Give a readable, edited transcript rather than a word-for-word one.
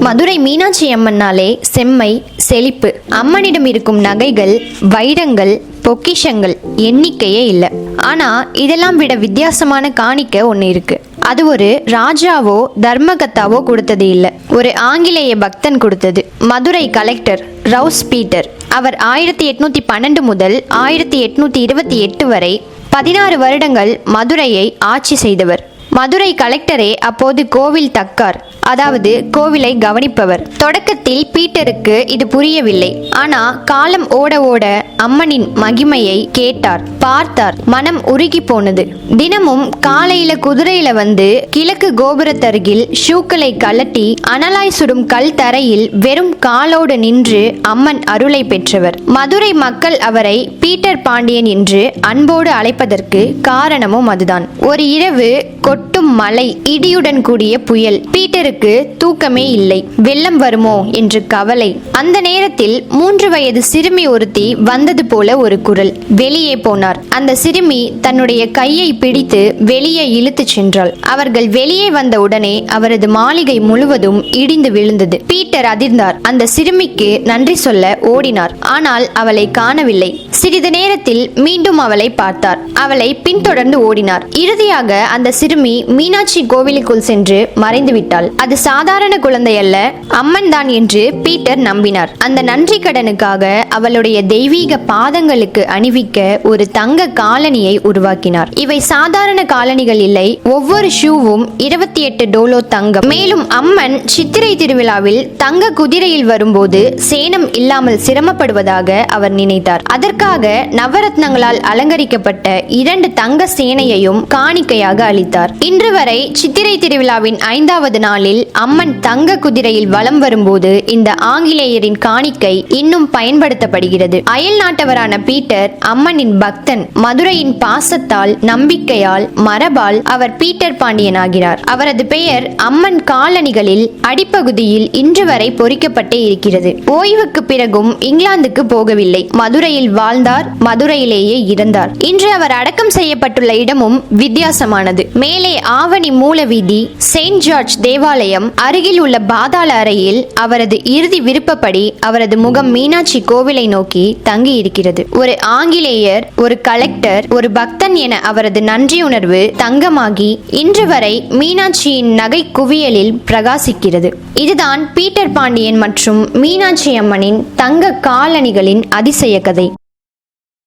மதுரை மீனாட்சி அம்மன்னாலே செம்மை, செழிப்பு. அம்மனிடம் இருக்கும் நகைகள், வைரங்கள், பொக்கிஷங்கள் எண்ணிக்கையே இல்லை. ஆனா இதெல்லாம் விட வித்தியாசமான காணிக்க ஒன்று இருக்கு. அது ஒரு ராஜாவோ தர்மகத்தாவோ கொடுத்தது இல்லை, ஒரு ஆங்கிலேய பக்தன் கொடுத்தது. Madurai collector Rous Peter. அவர் 1812 முதல் 1828 வரை 16 வருடங்கள் மதுரையை ஆட்சி செய்தவர். மதுரை கலெக்டரே அப்போது கோவில் தக்கார், அதாவது கோவிலை கவனிப்பவர். தொடக்கத்தில் பீட்டருக்கு இது புரியவில்லை. ஆனா காலம் ஓட ஓட அம்மனின் மகிமையை கேட்டார், பார்த்தார். மனம் உருகி போனது. தினமும் காலையில குதிரையில வந்து கிழக்கு கோபுரத்தருகில் ஷூக்களை கலட்டி அனலாய் சுடும் கல் தரையில் வெறும் காலோடு நின்று அம்மன் அருளை பெற்றவர். மதுரை மக்கள் அவரை பீட்டர் பாண்டியன் என்று அன்போடு அழைப்பதற்கு காரணமும் அதுதான். ஒரு இரவு கொட்டும் மழை, இடியுடன் கூடிய புயல். பீட்டருக்கு தூக்கமே இல்லை. வெள்ளம் வருமோ என்று கவலை. அந்த நேரத்தில் 3 வயது சிறுமி ஒருத்தி வந்தது போல ஒரு குரல். வெளியே போனார். அந்த சிறுமி தன்னுடைய கையை பிடித்து வெளியே இழுத்து சென்றாள். அவர்கள் வெளியே வந்த உடனே அவரது மாளிகை முழுவதும் இடிந்து விழுந்தது. பீட்டர் அதிர்ந்தார். அந்த சிறுமிக்கு நன்றி சொல்ல ஓடினார். ஆனால் அவளை காணவில்லை. சிறிது நேரத்தில் மீண்டும் அவளை பார்த்தார். அவளை பின்தொடர்ந்து ஓடினார். இறுதியாக அந்த சிறுமி மீனாட்சி கோவிலுக்குள் சென்று மறைந்து விட்டாள். அது சாதாரண குழந்தை அல்ல, அம்மன் தான் என்று பீட்டர் நம்பினார். அந்த நன்றி கடனுக்காக அவளுடைய தெய்வீக பாதங்களுக்கு அணிவிக்க ஒரு தங்க காலணியை உருவாக்கினார். இவை சாதாரண காலணிகள் இல்லை. ஒவ்வொரு ஷூவும் 28 டோலோ தங்கம். மேலும் அம்மன் சித்திரை திருவிழாவில் தங்க குதிரையில் வரும்போது சேணம் இல்லாமல் சிரமப்படுவதாக அவர் நினைத்தார். அதற்காக நவரத்னங்களால் அலங்கரிக்கப்பட்ட 2 தங்க சேனையையும் காணிக்கையாக அளித்தார். இன்று வரை சித்திரை திருவிழாவின் 5வது நாளில் அம்மன் தங்க குதிரையில் வலம் வரும்போது இந்த ஆங்கிலேயரின் காணிக்கை இன்னும் பயன்படுத்தப்படுகிறது. அயல் நாட்டவரான பீட்டர் அம்மனின் பக்தன். மதுரையின் பாசத்தால், நம்பிக்கையால், மரபால் அவர் பீட்டர் பாண்டியன் ஆகிறார். அவரது பெயர் அம்மன் காலணிகளில் அடிப்பகுதியில் இன்று வரை பொறிக்கப்பட்டே இருக்கிறது. ஓய்வுக்கு பிறகும் இங்கிலாந்துக்கு போகவில்லை. மதுரையில் வாழ்ந்தார், மதுரையிலேயே இறந்தார். இன்று அவர் அடக்கம் செய்யப்பட்டுள்ள இடமும் வித்தியாசமானது. மேலே ஆவணி மூலவீதி, செயின்ட் ஜார்ஜ் தேவாலயம், அருகில் உள்ள பாதாள அறையில் அவரது இறுதி விருப்பப்படி அவரது முகம் மீனாட்சி கோவிலை நோக்கி தங்கி இருக்கிறது. ஒரு ஆங்கிலேயர், ஒரு கலெக்டர், ஒரு பக்தன் என அவரது நன்றியுணர்வு தங்கமாகி இன்று வரை மீனாட்சியின் நகை குவியலில் பிரகாசிக்கிறது. இதுதான் பீட்டர் பாண்டியன் மற்றும் மீனாட்சி அம்மனின் தங்க காலணிகளின் அதிசய கதை.